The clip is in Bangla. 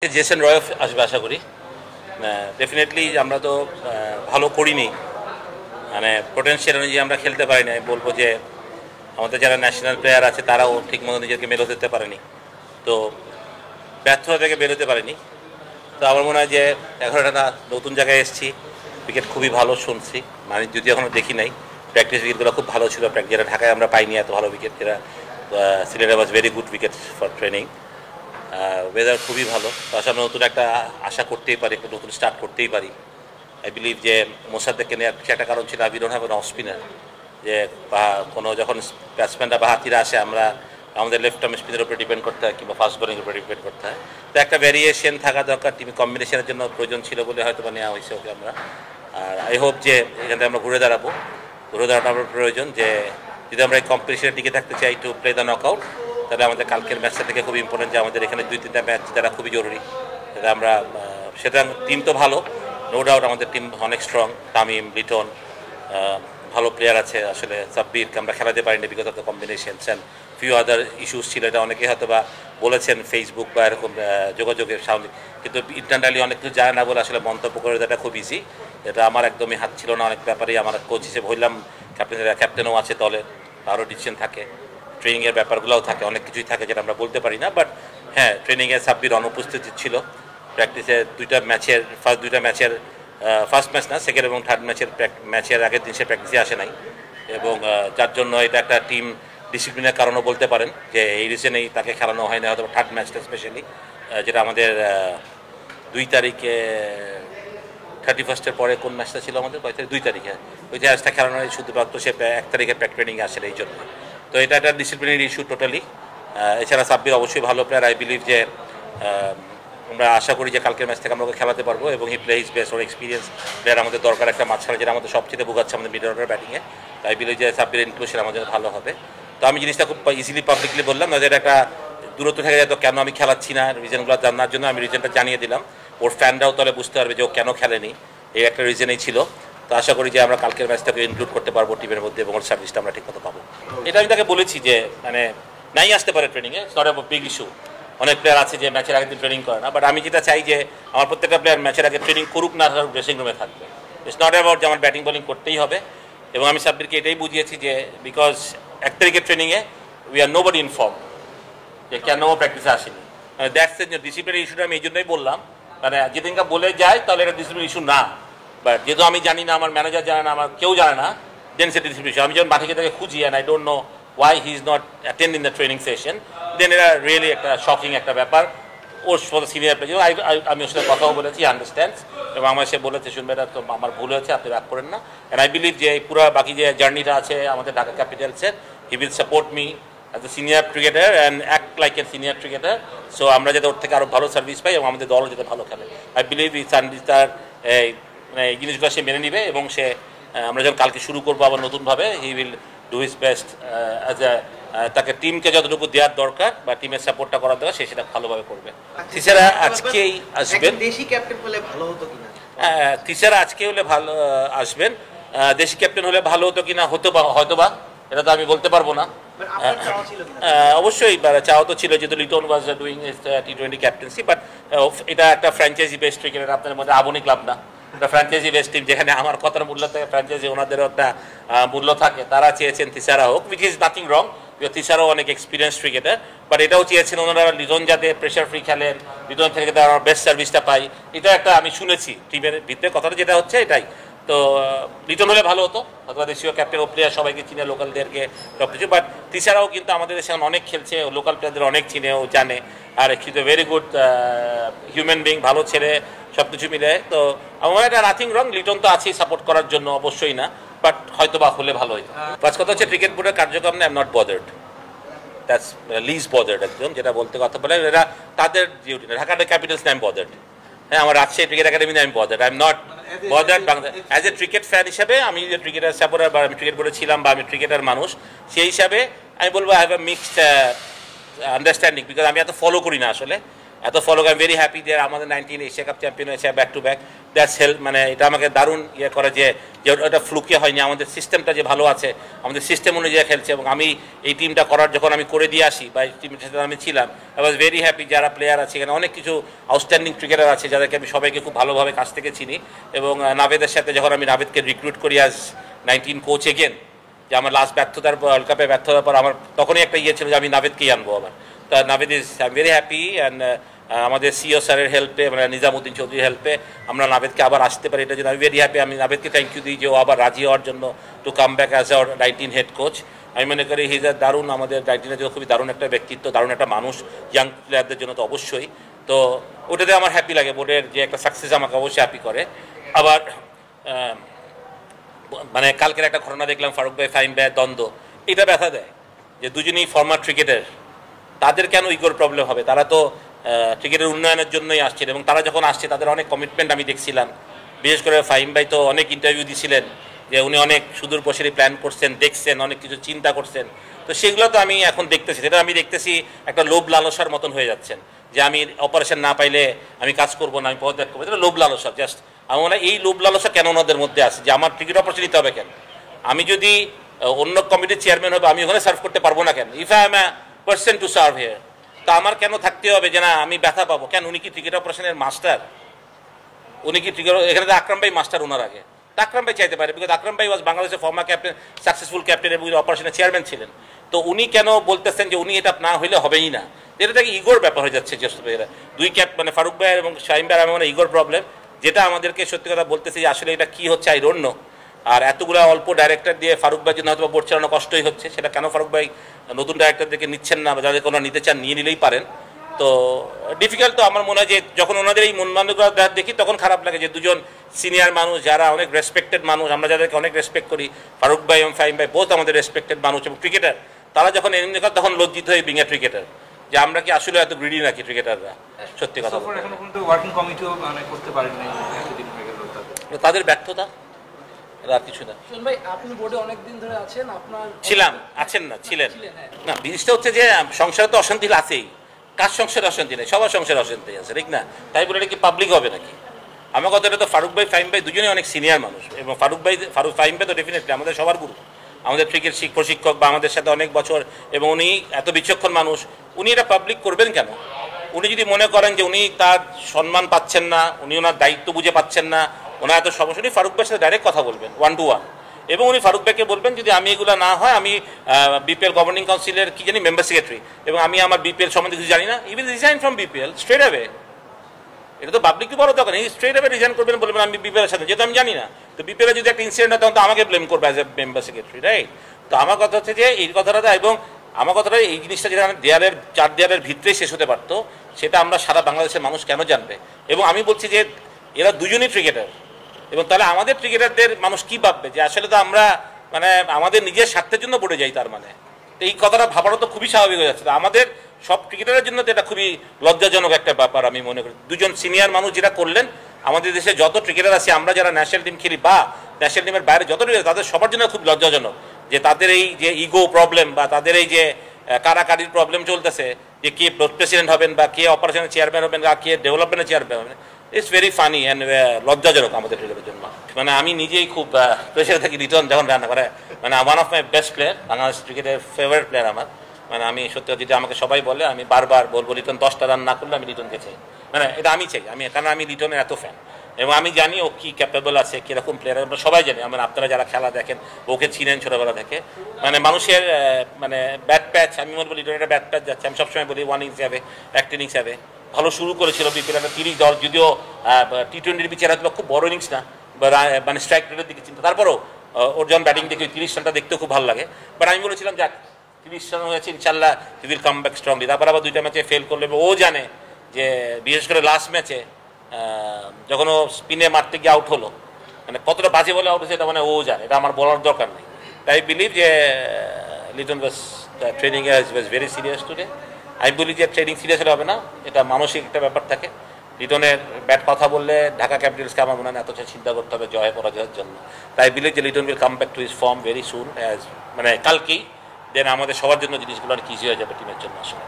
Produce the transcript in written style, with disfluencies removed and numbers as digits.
জেসন রয় আসবে আশা করি। ডেফিনেটলি আমরা তো ভালো করিনি, মানে পোটেনশিয়াল অনুযায়ী আমরা খেলতে পারিনি। আমি বলবো যে আমাদের যারা ন্যাশনাল প্লেয়ার আছে তারাও ঠিকমতো নিজেকে মেলে দিতে পারেনি, তো ব্যর্থতা থেকে বেরোতে পারেনি। তো আমার মনে হয় যে 11টা নতুন জায়গায় এসেছি, উইকেট খুবই ভালো শুনছি, মানে যদিও এখনও দেখি নাই। প্র্যাকটিস উইকেটগুলো খুব ভালো ছিল, যেটা ঢাকায় আমরা পাইনি এত ভালো উইকেট, যেটা সিলেটে was very good wicket for training. Weather খুবই ভালো, তো আসলে নতুন একটা আশা করতেই পারি, একটা নতুন স্টার্ট করতেই পারি। আই বিলিভ যে মোসাদ্দেককে নেওয়ার একটা কারণ ছিল we don't have an off spinner, যে কোনো যখন ব্যাটসম্যানরা বা হাতিরা আসে আমরা আমাদের লেফট আর্ম স্পিনের উপরে ডিপেন্ড করতে হয় কিংবা ফাস্ট বোলিংয়ের উপরে ডিপেন্ড করতে হয়। তো একটা ভ্যারিয়েশন থাকা দরকার, টিম কম্বিনেশনের জন্য প্রয়োজন ছিল বলে হয়তো নেওয়া হয়েছে ওকে আমরা। আর আই হোপ যে এখান থেকে আমরা ঘুরে দাঁড়াবো আমার প্রয়োজন, যে যদি আমরা এই কম্পিটিশনে টিকে থাকতে চাই to play the knock out, তাহলে আমাদের কালকের ম্যাচটা থেকে খুবই ইম্পর্টেন্ট, যে আমাদের এখানে 2-3টা ম্যাচ যারা খুবই জরুরি। সেটা আমরা সেটা টিম তো ভালো, নো ডাউট আমাদের টিম অনেক স্ট্রং। তামিম, লিটন, ভালো প্লেয়ার আছে। আসলে সাব্বিরকে আমরা খেলাতে পারিনি because of the combinations and few other issues ছিল। এটা অনেকে হয়তো বা বলেছেন ফেসবুক বা এরকম যোগাযোগের সামনে, কিন্তু ইন্টারনালি অনেক কিছু জানে না বলে আসলে মন্তব্য করে দেওয়াটা খুব ইজি। এটা আমার একদমই হাত ছিল না অনেক ব্যাপারেই। আমার কোচ হিসেবে হইলাম, ক্যাপ্টেনও আছে দলে, তারও ডিসিশন থাকে, ট্রেনিংয়ের ব্যাপারগুলোও থাকে, অনেক কিছুই থাকে যেটা আমরা বলতে পারি না। বাট হ্যাঁ, ট্রেনিংয়ে সাব্বির অনুপস্থিত ছিল। প্র্যাকটিসে দুইটা ম্যাচের ফার্স্ট ম্যাচ না, সেকেন্ড এবং থার্ড ম্যাচের আগের দিন সে প্র্যাকটিসে আসে নাই, এবং যার জন্য এটা একটা টিম ডিসিপ্লিনের কারণও বলতে পারেন, যে এই রিজনেই তাকে খেলানো হয় না হয়তো থার্ড ম্যাচটা স্পেশালি, যেটা আমাদের 2 তারিখে 31-এর পরে কোন ম্যাচটা ছিল আমাদের 2 তারিখে, ওই ম্যাচটা খেলানো হয় শুধুমাত্র সে 1 তারিখে ট্রেনিংয়ে আসে এই জন্য। তো এটা একটা ডিসিপ্লিনারি ইস্যু টোটালি। এছাড়া সাব্বির অবশ্যই ভালো প্লেয়ার। আই বিলিভ যে আমরা আশা করি যে কালকের ম্যাচ থেকে আমরা ওকে খেলাতে পারবো, এবং হি প্লে হিজ বেস্ট। ওর এক্সপিরিয়েন্স প্লেয়ার আমাদের দরকার একটা মাঝখানে, যেটা আমাদের সবচেয়ে ভোগাচ্ছে আমাদের মিডল অর্ডার ব্যাটিংয়ে। তো আই বিলিভ যে সাব্বির ইনক্লুশন আমাদের ভালো হবে। তো আমি জিনিসটা খুব ইজিলি পাবলিকলি বললাম না, যে এটা একটা দূরত্ব থেকে যায়, তো কেন আমি খেলাচ্ছি না রিজনগুলো জানার জন্য আমি রিজনটা জানিয়ে দিলাম। ওর ফ্যানরাও তাহলে বুঝতে পারবে যে ও কেন খেলেনি, এই একটা রিজনেই ছিল। তো আশা করি যে আমরা কালকের ম্যাচটাকে ইনক্লুড করতে পারবো টিমের মধ্যে, এবং ওর সার্ভিসটা আমরা ঠিকমতো পাবো। এটা আমি তাকে বলেছি যে মানে নাই আসতে পারে ট্রেনিংয়ে, it's not a big issue. অনেক প্লেয়ার আছে যে ম্যাচের আগের দিন ট্রেনিং করে না, বাট আমি যেটা চাই যে আমার প্রত্যেকটা প্লেয়ার ম্যাচের আগে ট্রেনিং করুক না, তার ড্রেসিং রুমে থাকবে। ইটস নট অ্যাবাউট যে আমার ব্যাটিং বোলিং করতেই হবে। এবং আমি সাব্বিরকে এটাই বুঝিয়েছি যে বিকজ 1 তারিখের ট্রেনিংয়ে উই আর নোবডি ইনফর্ম যে কেন প্র্যাকটিসে আসেনি। দ্যাটস দ্য ডিসিপ্লিনারি ইস্যুটা আমি এই জন্যই বললাম, মানে যেদিনকে বলে যায় তাহলে এটা ডিসিপ্লিনারি ইস্যু না। বাট যেহেতু আমি জানি না, আমার ম্যানেজার জানে না, আমার কেউ জানে না, দেন সেটা ডিসিপ্লিনারি ইস্যু। আমি যখন মাঠে তাকে খুঁজি and I don't know why he is not attend in the training session, then এটা রিয়েলি একটা শকিং একটা ব্যাপার। ওর সিনিয়র প্লেয়ার, আমি ওর সাথে কথাও বলেছি, আন্ডারস্ট্যান্ডস, এবং আমার সে বলেছে শুনবে এটা তো আমার ভুল হয়েছে, আপনি রাগ করেন না। অ্যান্ড আই বিলিভ যে এই পুরো বাকি যে জার্নিটা আছে আমাদের ঢাকা ক্যাপিটালসের, he will support me as a senior cricketer and act like a senior cricketer. So আমরা যাতে ওর থেকে আরও ভালো সার্ভিস পাই এবং আমাদের দলও যাতে ভালো খেলে, আই বিলিভ তার মানে এই জিনিসগুলো সে মেনে নিবে, এবং সে আমরা যখন কালকে শুরু করবো আবার নতুনভাবে, he will do his best as a তাকে টিমকে যতটুকু দেওয়ার দরকার বা টিমের সাপোর্টটা করার দরকার, সে সেটা ভালোভাবে করবে। তিসারা আজকেই আসবেন, দেশি ক্যাপ্টেন হলে ভালো হতো কিনা? তিসারা আজকে হলে ভালো আসবেন। দেশি ক্যাপ্টেন হলে ভালো হতো কিনা, হয়তো বা, এটা তো আমি বলতে পারবো না। অবশ্যই চাওয়া তো ছিল, যেহেতু Liton was doing T20 captaincy, but এটা একটা ফ্র্যাঞ্চাইজি বেস্ট ক্রিকেটার, আপনাদের মধ্যে আবনি ক্লাব না, একটা ফ্র্যাঞ্চাইজি বেস্ট টিম, যেখানে আমার কথার মূল্য থাকে, ফ্র্যাঞ্চাইজি ওনাদেরও একটা মূল্য থাকে। তারা চেয়েছেন তিসারা হোক, উইচ ইজ নাথিং রং, তিসারাও অনেক এক্সপিরিয়েন্স ক্রিকেটার, বাট এটাও চেয়েছেন ওনারা লিটন যাতে প্রেশার ফ্রি খেলেন, লিটন থেকে তারা বেস্ট সার্ভিসটা পাই। এটা একটা আমি শুনেছি টিমের ভিতরে কথাটা যেটা হচ্ছে এটাই। তো লিটন হলে ভালো হতো, অথবা দেশীয় ক্যাপ্টেন ও প্লেয়ার সবাইকে চিনে, লোকালদেরকে সব কিছু। বাট তিসারাও কিন্তু আমাদের দেশে অনেক খেলছে, লোকাল প্লেয়ারদের অনেক চিনে, ও জানে, আর কিন্তু ভেরি গুড হিউম্যান বিং, ভালো ছেলে, সব কিছু মিলে। তো আমার এটা নাথিং রং, লিটন তো আছেই সাপোর্ট করার জন্য, অবশ্যই না, বাট হয়তো বা হলে ভালো হতো। ফার্স্ট কথা হচ্ছে ক্রিকেট বোর্ডের কার্যক্রম না, I am not bothered, that's least bothered, একদম যেটা বলতে কথা বলে, এরা তাদের ডিউটি না। ঢাকা ক্যাপিটালস না, আই এম বদার্ড। হ্যাঁ, আমার রাজশাহী ক্রিকেট একাডেমি না, I am bothered, I am not bothered. As a cricket fan হিসাবে আমি যে ক্রিকেটার সাপোর্টার বা আমি ক্রিকেট বোর্ডে ছিলাম বা আমি ক্রিকেটার মানুষ, সেই হিসাবে আমি বলবো I have a mixed understanding, because আমি এত ফলো করি না আসলে। এত follow I am very happy যে আমাদের 19 এশিয়া কাপ চ্যাম্পিয়ন হয়েছে back to back. That's help, মানে এটা আমাকে দারুণ ইয়ে করে যে ওটা ফ্লুকে হয়নি, আমাদের সিস্টেমটা যে ভালো আছে, আমাদের সিস্টেম অনুযায়ী খেলছে। এবং আমি এই টিমটা করার যখন আমি করে দিয়ে আসি বা এই টিমের সাথে আমি ছিলাম, আই ওয়াজ ভেরি হ্যাপি। যারা প্লেয়ার আছে এখানে অনেক কিছু আউটস্ট্যান্ডিং ক্রিকেটার আছে যাদেরকে আমি সবাইকে খুব ভালোভাবে কাছ থেকে চিনি। এবং নাভেদের সাথে যখন আমি নাভেদকে রিক্রুট করি অ্যাজ 19 কোচ এগেন, যে আমার লাস্ট ব্যর্থতার ওয়ার্ল্ড কাপে ব্যর্থতার পর আমার তখনই একটা ইয়ে ছিল যে আমি নাভেদকেই আনবো আবার। তা Naved is I am very happy and আমাদের সিও স্যারের হেল্পে, মানে নিজামুদ্দিন চৌধুরীর হেল্পে আমরা নাভেদকে আবার আসতে পারি, এটার জন্য আমি ভেরি হ্যাপি। আমি নাভেদকে থ্যাংক ইউ দিই যে ও আবার রাজি হওয়ার জন্য to come back as our 19 head coach. আমি মনে করি হিজ আ দারুণ, আমাদের 19-এর জন্য খুবই দারুণ একটা ব্যক্তিত্ব, দারুণ একটা মানুষ, ইয়াং প্লেয়ারদের জন্য তো অবশ্যই। তো ওটাতে আমার হ্যাপি লাগে, বোর্ডের যে একটা সাকসেস আমাকে অবশ্যই হ্যাপি করে। আবার মানে কালকের একটা ঘটনা দেখলাম, ফারুক ভাই ফাহিম ভাইয়ের দ্বন্দ্ব, এটা ব্যথা দেয় যে দুজনেই ফরমার ক্রিকেটার, তাদের কেন ইগোর প্রবলেম হবে? তারা তো ক্রিকেটের উন্নয়নের জন্যই আসছেন এবং তারা যখন আসছে তাদের অনেক কমিটমেন্ট আমি দেখছিলাম। বিশেষ করে ফাহিম ভাই তো অনেক ইন্টারভিউ দিয়েছিলেন যে উনি অনেক সুদূর প্রসারী প্ল্যান করছেন, দেখছেন, অনেক কিছু চিন্তা করছেন। তো সেগুলো তো আমি এখন দেখতেছি, সেটা আমি দেখতেছি একটা লোভ লালসার মতন হয়ে যাচ্ছেন যে আমি অপারেশন না পাইলে আমি কাজ করবো না, আমি পদত্যাগ করবো, এটা লোভ লালসা। জাস্ট আমার মনে হয় এই লোভ লালসা কেন ওনাদের মধ্যে আছে যে আমার ক্রিকেট অপারেশন নিতে হবে কেন? আমি যদি অন্য কমিটির চেয়ারম্যান হবে আমি ওখানে সার্ভ করতে পারবো না কেন? If I am a person to serve here, তা আমার কেন থাকতে হবে যে না আমি ব্যথা পাবো কেন? উনি কি ক্রিকেট অপারেশনের মাস্টার? উনি কি ক্রিকেট, এখানে তো আকরাম ভাই মাস্টার ওনার আগে, তো আকরাম ভাই চাইতে পারে, বিকজ আকরাম ভাই ওয়াজ বাংলাদেশের ফর্মার ক্যাপ্টেন, সাকসেসফুল ক্যাপ্টেন এবং অপারেশনের চেয়ারম্যান ছিলেন। তো উনি কেন বলতেছেন যে উনি এটা না হইলে হবেই না? এটা থেকে ইগোর ব্যাপার হয়ে যাচ্ছে। দুই মানে ফারুক ভাই এবং শাহিম ভাই আমার মনে ইগোর প্রবলেম, যেটা আমাদেরকে সত্যি কথা বলতেছি যে আসলে এটা কি হচ্ছে আই ডোন্ট নো। আর এতগুলো অল্প ডাইরেক্টর দিয়ে ফারুক ভাই জন্য হয়তো বোর্ড চালানো কষ্টই হচ্ছে, সেটা কেন ফারুক ভাই নতুন ডাইরেক্টরদেরকে নিচ্ছেন না, বা যাদের কোনো নিতে চান নিয়ে নিলেই পারেন। তো ডিফিকাল্ট। তো আমার মনে হয় যে যখন ওনাদের এই মন মানসিকতা দেখি তখন খারাপ লাগে যে দুজন সিনিয়র মানুষ যারা অনেক রেসপেক্টেড মানুষ, আমরা যাদেরকে অনেক রেসপেক্ট করি, ফারুক ভাই এবং ফাহিম ভাই বোথ আমাদের রেসপেক্টেড মানুষ এবং ক্রিকেটার, তারা যখন এমনি কথা তখন লজ্জিত হয়ে বিং এ ক্রিকেটার যে আমরা কি আসলে এত গ্রিডি নাকি ক্রিকেটাররা? সত্যি কথা তাদের ব্যর্থতা, আর কিছু না। ভাই আপনি বোর্ডে অনেক দিন ধরে আছেন, আপনার ছিলাম, আছেন না ছিলেন না, জিনিসটা হচ্ছে যে সংসারে তো অশান্তি আছেই। কার সংসারে অশান্তি নেই? সবার সংসারে অশান্তি আছে, ঠিক না? তাই বলে এটা কি পাবলিক হবে নাকি? আমার কথা, এটা তো ফারুক ভাই ফাহিম ভাই দুজনেই অনেক সিনিয়র মানুষ এবং ফাহিম ভাই তো ডেফিনেটলি আমাদের সবার গুরু, আমাদের ক্রিকেট প্রশিক্ষক বা আমাদের সাথে অনেক বছর, এবং উনি এত বিচক্ষণ মানুষ, উনি এটা পাবলিক করবেন কেন? উনি যদি মনে করেন যে উনি তার সম্মান পাচ্ছেন না, উনি ওনার দায়িত্ব বুঝে পাচ্ছেন না, ওনার এত সমস্যা, উনি ফারুক ভাইয়ের সাথে ডাইরেক্ট কথা বলবেন 1-to-1, এবং উনি ফারুক ভাইকে বলবেন যদি আমি এগুলো না হয় আমি বিপিএল গভর্নিং কাউন্সিলের কি জানি মেম্বার সেক্রেটারি এবং আমি আমার বিপিএল সম্বন্ধে কিছু জানি না, he will resign from BPL straight away. এটা তো পাবলিককে বড় দরকার, এই স্ট্রেট অ্যাওয়ে রিজাইন করবেন, বলবেন আমি বিপিএলের সাথে, যেহেতু আমি জানি না। তো বিপিএল যদি একটা ইনসিডেন্ট হয় তখন তো আমাকে ব্লেম করবে as a member secretary, right? তো আমার কথা হচ্ছে যে এই কথাটা, এবং আমার কথাটা এই জিনিসটা যেটা দেয়ালের 4 দেয়ালের ভিতরেই শেষ হতে পারতো, সেটা আমরা সারা বাংলাদেশের মানুষ কেন জানবে? এবং আমি বলছি যে এরা দুজনই ক্রিকেটার, এবং তাহলে আমাদের ক্রিকেটারদের মানুষ কি ভাববে যে আসলে তো আমরা মানে আমাদের নিজের স্বার্থের জন্য পড়ে যাই তার মানে। তো এই কথাটা ভাবারও তো খুবই স্বাভাবিক হয়ে যাচ্ছে। আমাদের সব ক্রিকেটারের জন্য তো এটা খুবই লজ্জাজনক একটা ব্যাপার আমি মনে করি। দুজন সিনিয়র মানুষ যেটা করলেন, আমাদের দেশে যত ক্রিকেটার আছে, আমরা যারা ন্যাশনাল টিম খেলি বা ন্যাশনাল টিমের বাইরে যত ক্রিকেটার, তাদের সবার জন্য খুব লজ্জাজনক যে তাদের এই যে ইগো প্রবলেম বা তাদের এই যে কারাকারির প্রবলেম চলতেছে, যে কে প্রেসিডেন্ট হবেন বা কে অপারেশনের চেয়ারম্যান হবেন বা কে ডেভেলপমেন্টের চেয়ারম্যান হবেন, ইটস ভেরি ফানি অ্যান্ড লজ্জাজনক আমাদের ক্রিকেটের জন্য। মানে আমি নিজেই খুব প্রেশারে থাকি লিটন যখন রান্না করে, মানে one of my best player, Bangladesh ক্রিকেটের ফেভারিট প্লেয়ার আমার। মানে আমি সত্যি যদি আমাকে সবাই বলে আমি বারবার বলবো লিটন 10টা রান না করলে আমি লিটনকে চাই, মানে এটা আমি চাই, কারণ আমি লিটনের এত ফ্যান এবং আমি জানি ও কি ক্যাপেবল আছে, কীরকম প্লেয়ার, আমরা সবাই জানি। মানে আপনারা যারা খেলা দেখেন, ওকে চিনেন ছোটোবেলা থেকে। মানে মানুষের মানে ব্যাট প্যাচ, আমি বলবো লিটনের ব্যাট প্যাচ যাচ্ছে, আমি সবসময় বলি 1 ইনিংস যাবে, একটা ইনিংস যাবে। ভালো শুরু করেছিল বিপিএল, একটা 30 দল, যদিও টি20 পিচের হয়তো খুব বড় ইনিংস না, মানে স্ট্রাইক রেটের দিকে চিন্তা, তারপরও ওর যখন ব্যাটিং দেখি 30 রানটা দেখতেও খুব ভালো লাগে। বাট আমি বলেছিলাম যাক 30 রান হয়েছে, ইনশাল্লাহ he will come back strongly. তারপর আবার 2টা ম্যাচে ফেল করলে, ও জানে যে বিশেষ করে লাস্ট ম্যাচে যখন ও স্পিনে মারতে গিয়ে আউট হলো, মানে কতটা বাজে বলে আউট হয়েছে এটা মানে ও জানে, এটা আমার বলার দরকার নেই। তাই বিলিভ যে Liton was training was very serious today. আমি বলি যে ট্রেনিং সিরিয়াস হলে হবে না, এটা মানসিক একটা ব্যাপার থাকে। লিটনের ব্যাট কথা বললে ঢাকা ক্যাপিটালসকে আমার মনে হয় এত চিন্তা করতে হবে জয় পরাজয়ের জন্য। তাই বিলিভ যে Liton will come back to his form very soon, মানে কালকেই। দেন আমাদের সবার জন্য জিনিসগুলো অনেক ইজি হয়ে যাবে টিমের জন্য আসলে।